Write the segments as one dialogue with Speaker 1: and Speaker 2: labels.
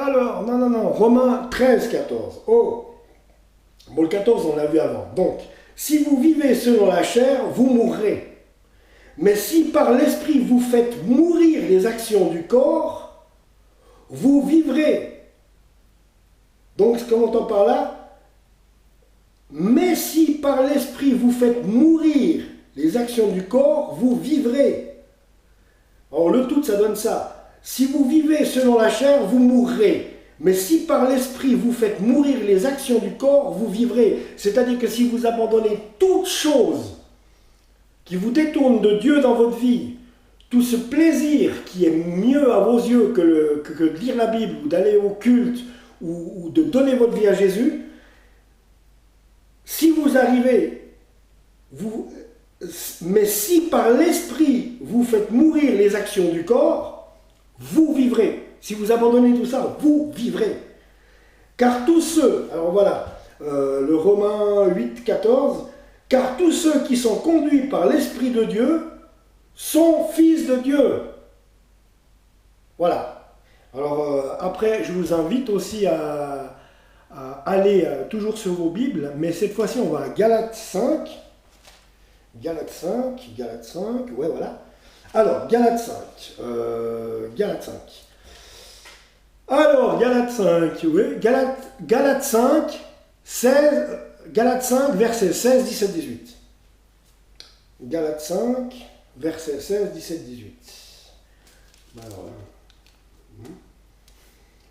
Speaker 1: Alors, non, Romains 13, 14. Oh, bon, le 14, on l'a vu avant. Donc, si vous vivez selon la chair, vous mourrez. Mais si par l'esprit vous faites mourir les actions du corps, vous vivrez. Donc, ce qu'on entend par là, mais si par l'esprit vous faites mourir les actions du corps, vous vivrez. Alors, le tout, ça donne ça. Si vous vivez selon la chair, vous mourrez. Mais si par l'esprit vous faites mourir les actions du corps, vous vivrez. C'est-à-dire que si vous abandonnez toute chose qui vous détourne de Dieu dans votre vie, tout ce plaisir qui est mieux à vos yeux que de lire la Bible ou d'aller au culte ou de donner votre vie à Jésus, si vous arrivez, mais si par l'esprit vous faites mourir les actions du corps, vous vivrez. Si vous abandonnez tout ça, vous vivrez. Car tous ceux, alors voilà, le Romains 8, 14, car tous ceux qui sont conduits par l'Esprit de Dieu sont fils de Dieu. Voilà. Alors après, je vous invite aussi à aller toujours sur vos Bibles, mais cette fois-ci, on va à Galates 5. Galates 5, ouais, voilà. Alors, Galates 5. Alors, Galates 5, oui, Galates 5, 16, Galates 5, versets 16, 17, 18. Galates 5, versets 16, 17, 18. Alors,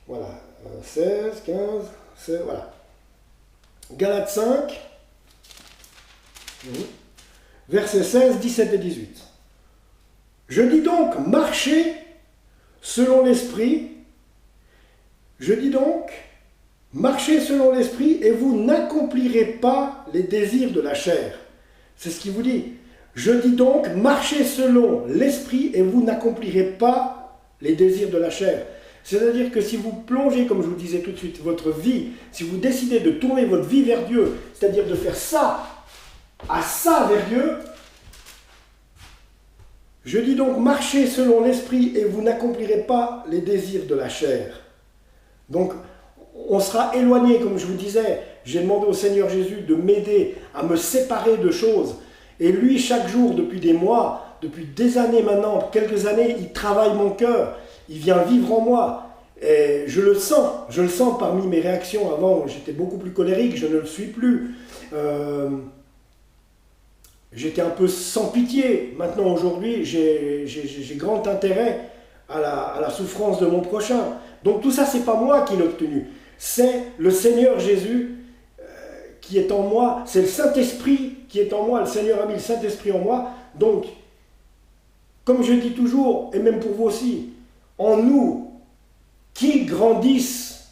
Speaker 1: voilà, 16, 15, 16, voilà. Galates 5, versets 16, 17 et 18. Je dis donc, marchez selon l'esprit. Je dis donc, marchez selon l'esprit et vous n'accomplirez pas les désirs de la chair. C'est ce qu'il vous dit. Je dis donc, marchez selon l'esprit et vous n'accomplirez pas les désirs de la chair. C'est-à-dire que si vous plongez, comme je vous disais tout de suite, votre vie, si vous décidez de tourner votre vie vers Dieu, c'est-à-dire de faire ça à ça vers Dieu, je dis donc, marchez selon l'esprit et vous n'accomplirez pas les désirs de la chair. Donc, on sera éloigné, comme je vous disais. J'ai demandé au Seigneur Jésus de m'aider à me séparer de choses. Et lui, chaque jour, depuis des mois, depuis des années maintenant, quelques années, il travaille mon cœur. Il vient vivre en moi. Et je le sens parmi mes réactions. Avant, j'étais beaucoup plus colérique, je ne le suis plus. J'étais un peu sans pitié. Maintenant, aujourd'hui, j'ai grand intérêt à la souffrance de mon prochain. Donc tout ça, c'est pas moi qui l'ai obtenu. C'est le Seigneur Jésus qui est en moi. C'est le Saint-Esprit qui est en moi. Le Seigneur a mis le Saint-Esprit en moi. Donc, comme je dis toujours, et même pour vous aussi, en nous, qui grandissent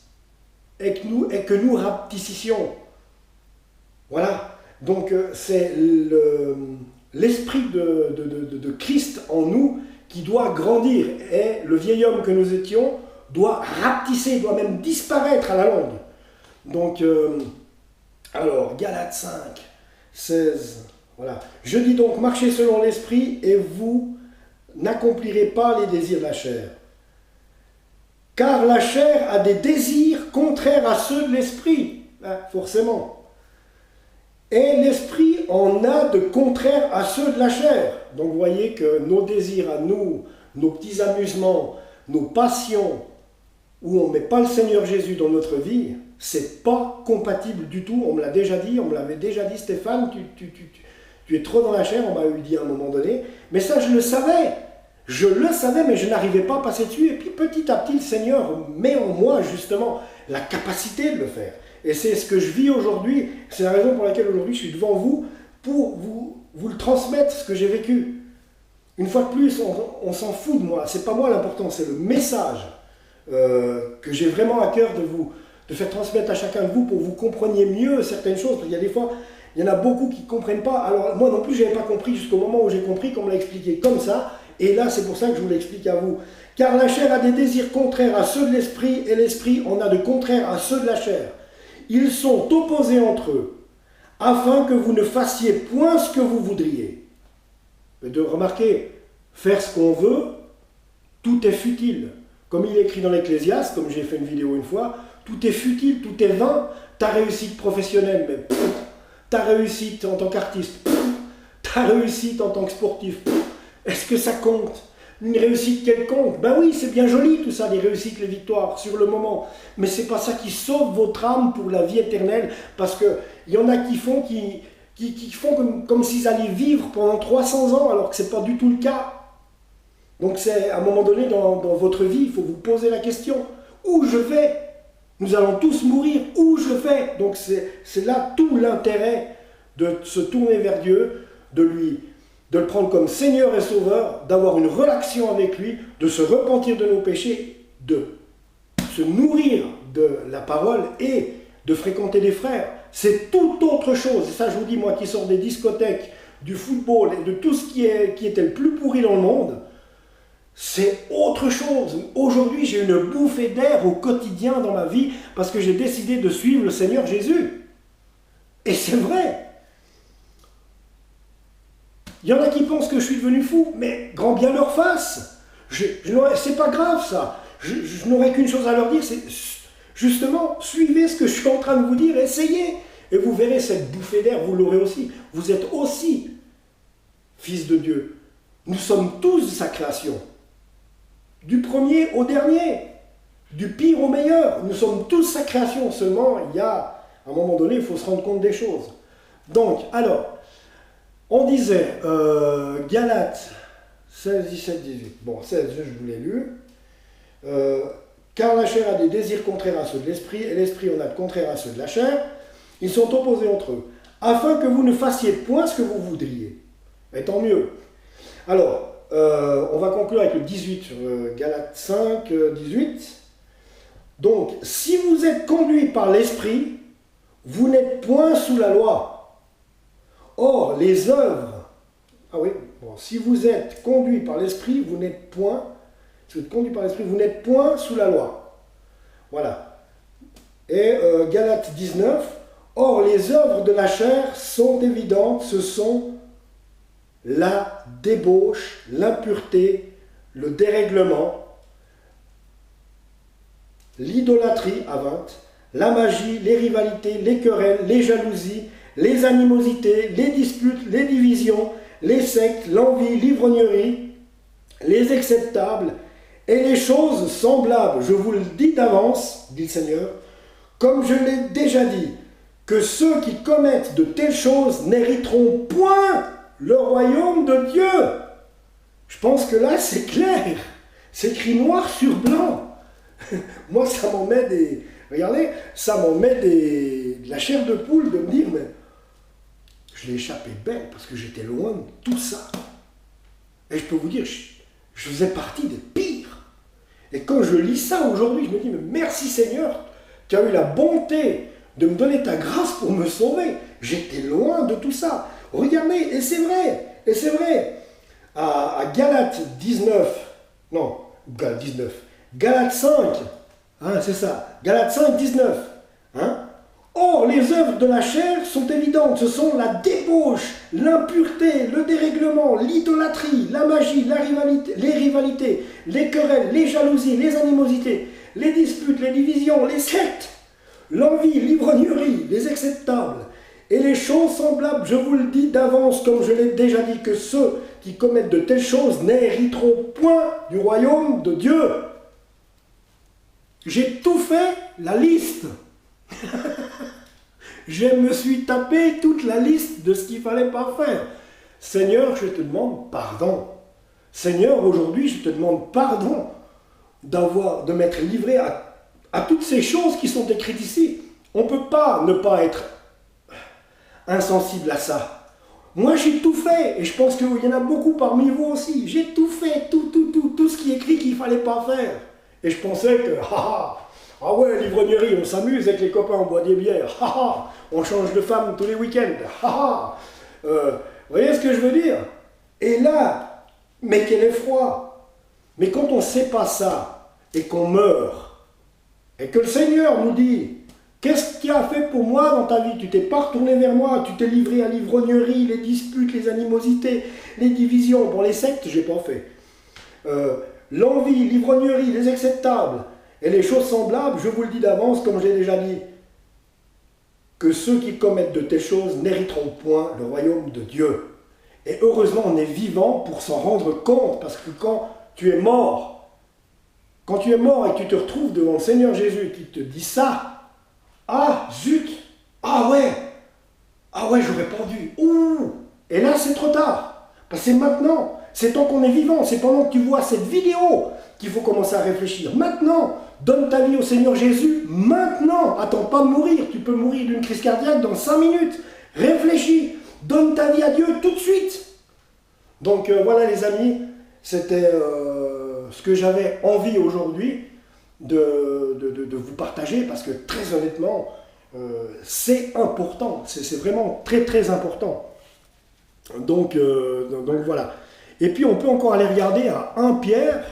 Speaker 1: et que nous rapetissions. Voilà. Donc c'est l'esprit de Christ en nous qui doit grandir. Et le vieil homme que nous étions doit rapetisser, doit même disparaître à la longue. Donc, alors, Galates 5, 16, voilà. Je dis donc, marchez selon l'esprit et vous n'accomplirez pas les désirs de la chair. Car la chair a des désirs contraires à ceux de l'esprit, forcément. Et l'esprit en a de contraires à ceux de la chair. Donc vous voyez que nos désirs à nous, nos petits amusements, nos passions, où on ne met pas le Seigneur Jésus dans notre vie, c'est pas compatible du tout. On me l'a déjà dit, on me l'avait déjà dit, Stéphane, tu es trop dans la chair, on m'a dit à un moment donné. Mais ça, je le savais, mais je n'arrivais pas à passer dessus. Et puis petit à petit, le Seigneur met en moi justement la capacité de le faire. Et c'est ce que je vis aujourd'hui, c'est la raison pour laquelle aujourd'hui je suis devant vous, pour vous le transmettre, ce que j'ai vécu. Une fois de plus, on s'en fout de moi, c'est pas moi l'important, c'est le message que j'ai vraiment à cœur de faire transmettre à chacun de vous pour que vous compreniez mieux certaines choses. Parce qu'il y a des fois, il y en a beaucoup qui ne comprennent pas. Alors moi non plus, je n'avais pas compris jusqu'au moment où j'ai compris qu'on me l'a expliqué comme ça. Et là, c'est pour ça que je vous l'explique à vous. Car la chair a des désirs contraires à ceux de l'esprit, et l'esprit en a de contraires à ceux de la chair. Ils sont opposés entre eux, afin que vous ne fassiez point ce que vous voudriez. Et de remarquer, faire ce qu'on veut, tout est futile. comme il est écrit dans l'Ecclésiaste, comme j'ai fait une vidéo une fois, tout est futile, tout est vain. Ta réussite professionnelle, mais ta réussite en tant qu'artiste, ta réussite en tant que sportif, est-ce que ça compte? Une réussite quelconque, ben oui, c'est bien joli tout ça, les réussites, les victoires, sur le moment. Mais c'est pas ça qui sauve votre âme pour la vie éternelle, parce qu'il y en a qui font, comme s'ils allaient vivre pendant 300 ans, alors que c'est pas du tout le cas. Donc c'est à un moment donné dans votre vie, il faut vous poser la question, où je vais? Nous allons tous mourir, où je vais? Donc c'est là tout l'intérêt de se tourner vers Dieu, de le prendre comme Seigneur et Sauveur, d'avoir une relation avec lui, de se repentir de nos péchés, de se nourrir de la parole et de fréquenter des frères. C'est tout autre chose. Et ça, je vous dis, moi qui sors des discothèques, du football et de tout ce qui était le plus pourri dans le monde, c'est autre chose. Aujourd'hui, j'ai une bouffée d'air au quotidien dans ma vie parce que j'ai décidé de suivre le Seigneur Jésus. Et c'est vrai. Il y en a qui pensent que je suis devenu fou, mais grand bien leur face. C'est pas grave ça. Je n'aurais qu'une chose à leur dire, c'est justement, suivez ce que je suis en train de vous dire, essayez. Et vous verrez cette bouffée d'air, vous l'aurez aussi. Vous êtes aussi fils de Dieu. Nous sommes tous de sa création. Du premier au dernier, du pire au meilleur. Nous sommes tous sa création. Seulement, il y a, à un moment donné, il faut se rendre compte des choses. Donc, alors, on disait, Galates 16, 17, 18. Bon, 16, je vous l'ai lu. Car la chair a des désirs contraires à ceux de l'esprit, et l'esprit en a de contraires à ceux de la chair. Ils sont opposés entre eux, afin que vous ne fassiez point ce que vous voudriez. Et tant mieux. Alors, on va conclure avec le 18 sur Galates 5, 18. Donc, si vous êtes conduits par l'esprit, vous n'êtes point sous la loi. Or, les œuvres... Ah oui, bon, si vous êtes conduits par l'esprit, vous n'êtes point... Si vous êtes conduits par l'esprit, vous n'êtes point sous la loi. Voilà. Et Galates 19. Or, les œuvres de la chair sont évidentes, ce sont la débauche, l'impureté, le dérèglement, l'idolâtrie à 20, la magie, les rivalités, les querelles, les jalousies, les animosités, les disputes, les divisions, les sectes, l'envie, l'ivrognerie, les acceptables et les choses semblables. Je vous le dis d'avance, dit le Seigneur, comme je l'ai déjà dit, que ceux qui commettent de telles choses n'hériteront point le royaume de Dieu. Je pense que là, c'est clair. C'est écrit noir sur blanc. Moi, ça m'en met des... Regardez, ça m'en met de la chair de poule de me dire, mais je l'ai échappé belle parce que j'étais loin de tout ça. Et je peux vous dire, je faisais partie des pires. Et quand je lis ça aujourd'hui, je me dis, mais merci Seigneur, tu as eu la bonté de me donner ta grâce pour me sauver. J'étais loin de tout ça. Regardez, et c'est vrai, à Galates 19, non, Galates 19, Galates 5, hein, c'est ça, Galates 5, 19, hein. Or, les œuvres de la chair sont évidentes, ce sont la débauche, l'impureté, le dérèglement, l'idolâtrie, la magie, les rivalités, les querelles, les jalousies, les animosités, les disputes, les divisions, les sectes, l'envie, l'ivrognerie, les acceptables, et les choses semblables. Je vous le dis d'avance, comme je l'ai déjà dit, que ceux qui commettent de telles choses n'hériteront point du royaume de Dieu. J'ai tout fait, la liste. Je me suis tapé toute la liste de ce qu'il ne fallait pas faire. Seigneur, je te demande pardon. Seigneur, aujourd'hui, je te demande pardon de m'être livré à toutes ces choses qui sont écrites ici. On ne peut pas ne pas être insensible à ça. Moi, j'ai tout fait, et je pense qu'il y en a beaucoup parmi vous aussi. J'ai tout fait, tout ce qui est écrit qu'il ne fallait pas faire. Et je pensais que, ah ouais, l'ivrognerie, on s'amuse avec les copains, on boit des bières, on change de femme tous les week-ends, vous voyez ce que je veux dire? Et là, mais quel effroi! Mais quand on ne sait pas ça, et qu'on meurt, et que le Seigneur nous dit, qu'est-ce que tu as fait pour moi dans ta vie? Tu t'es pas retourné vers moi, tu t'es livré à l'ivrognerie, les disputes, les animosités, les divisions. Bon, les sectes, j'ai pas fait. l'envie, l'ivrognerie, les acceptables et les choses semblables, je vous le dis d'avance, comme j'ai déjà dit, que ceux qui commettent de telles choses n'hériteront point le royaume de Dieu. Et heureusement, on est vivant pour s'en rendre compte, parce que quand tu es mort et que tu te retrouves devant le Seigneur Jésus qui te dit ça, ah zut, ah ouais, j'aurais pas dû, ouh, et là c'est trop tard, parce que c'est maintenant, c'est tant qu'on est vivant, c'est pendant que tu vois cette vidéo qu'il faut commencer à réfléchir. Maintenant, donne ta vie au Seigneur Jésus, maintenant, attends pas de mourir, tu peux mourir d'une crise cardiaque dans 5 minutes, réfléchis, donne ta vie à Dieu tout de suite. Donc voilà les amis, c'était ce que j'avais envie aujourd'hui de vous partager, parce que très honnêtement, c'est important, c'est vraiment très très important. Donc voilà. Et puis on peut encore aller regarder à 1 Pierre,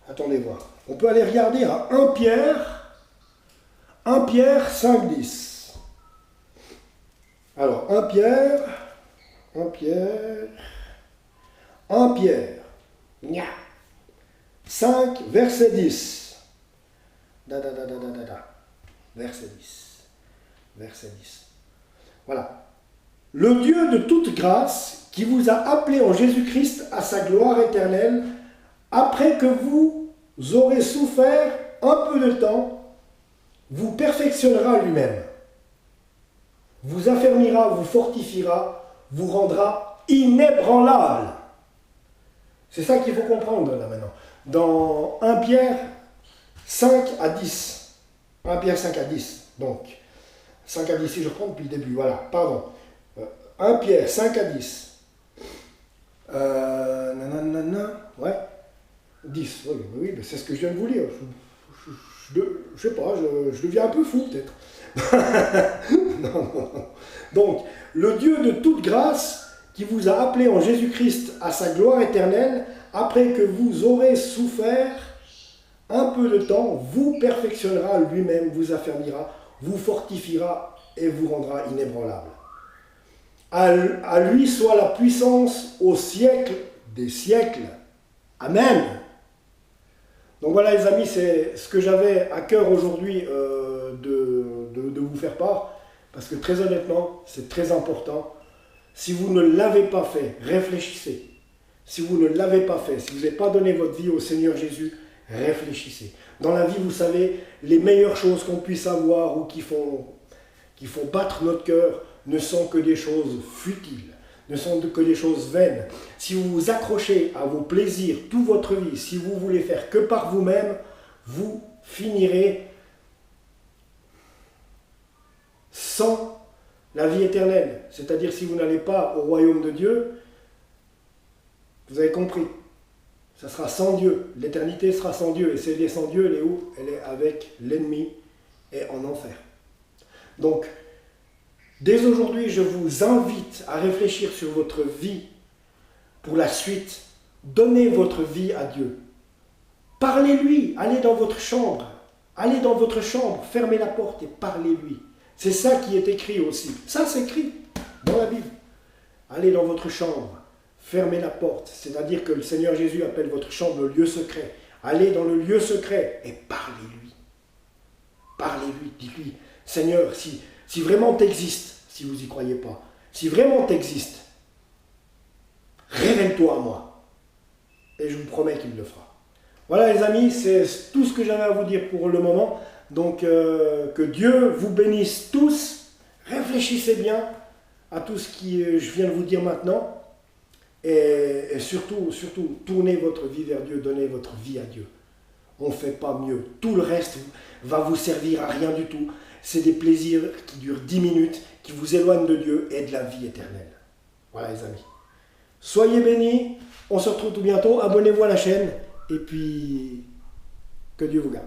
Speaker 1: attendez voir, on peut aller regarder à 1 Pierre 5,10. Alors 1 Pierre, 5, verset 10. Verset 10. Voilà. Le Dieu de toute grâce, qui vous a appelé en Jésus-Christ à sa gloire éternelle, après que vous aurez souffert un peu de temps, vous perfectionnera lui-même, vous affermira, vous fortifiera, vous rendra inébranlable. C'est ça qu'il faut comprendre là maintenant. Dans 1 Pierre 5 à 10. 1 Pierre 5 à 10. Donc, 5 à 10, si je reprends depuis le début, voilà, pardon. 1 Pierre 5 à 10. Ouais. 10, oui, mais c'est ce que je viens de vous lire. Je sais pas, je deviens un peu fou peut-être. Non. Donc, le Dieu de toute grâce, qui vous a appelé en Jésus-Christ à sa gloire éternelle, après que vous aurez souffert un peu de temps, vous perfectionnera lui-même, vous affermira, vous fortifiera et vous rendra inébranlable. À lui soit la puissance au siècle des siècles. Amen. Donc voilà les amis, c'est ce que j'avais à cœur aujourd'hui de vous faire part, parce que très honnêtement, c'est très important. Si vous ne l'avez pas fait, réfléchissez. Si vous ne l'avez pas fait, si vous n'avez pas donné votre vie au Seigneur Jésus, réfléchissez. Dans la vie, vous savez, les meilleures choses qu'on puisse avoir ou qui font battre notre cœur ne sont que des choses futiles, ne sont que des choses vaines. Si vous vous accrochez à vos plaisirs toute votre vie, si vous voulez faire que par vous-même, vous finirez sans la vie éternelle. C'est-à-dire, si vous n'allez pas au royaume de Dieu, vous avez compris, ça sera sans Dieu. L'éternité sera sans Dieu. Et si elle est sans Dieu, elle est où? Elle est avec l'ennemi et en enfer. Donc, dès aujourd'hui, je vous invite à réfléchir sur votre vie pour la suite. Donnez votre vie à Dieu. Parlez-lui. Allez dans votre chambre. Fermez la porte et parlez-lui. C'est ça qui est écrit aussi. Ça, c'est écrit dans la Bible. Allez dans votre chambre. Fermez la porte. C'est-à-dire que le Seigneur Jésus appelle votre chambre le lieu secret. Allez dans le lieu secret et parlez-lui. Parlez-lui. Dites-lui, Seigneur, si vraiment tu existes, si vous n'y croyez pas, si vraiment tu existes, révèle-toi à moi. Et je vous promets qu'il le fera. Voilà les amis, c'est tout ce que j'avais à vous dire pour le moment. Donc que Dieu vous bénisse tous. Réfléchissez bien à tout ce que je viens de vous dire maintenant. Et surtout, tournez votre vie vers Dieu, donnez votre vie à Dieu. On ne fait pas mieux. Tout le reste va vous servir à rien du tout. C'est des plaisirs qui durent 10 minutes, qui vous éloignent de Dieu et de la vie éternelle. Voilà les amis. Soyez bénis. On se retrouve tout bientôt. Abonnez-vous à la chaîne. Et puis, que Dieu vous garde.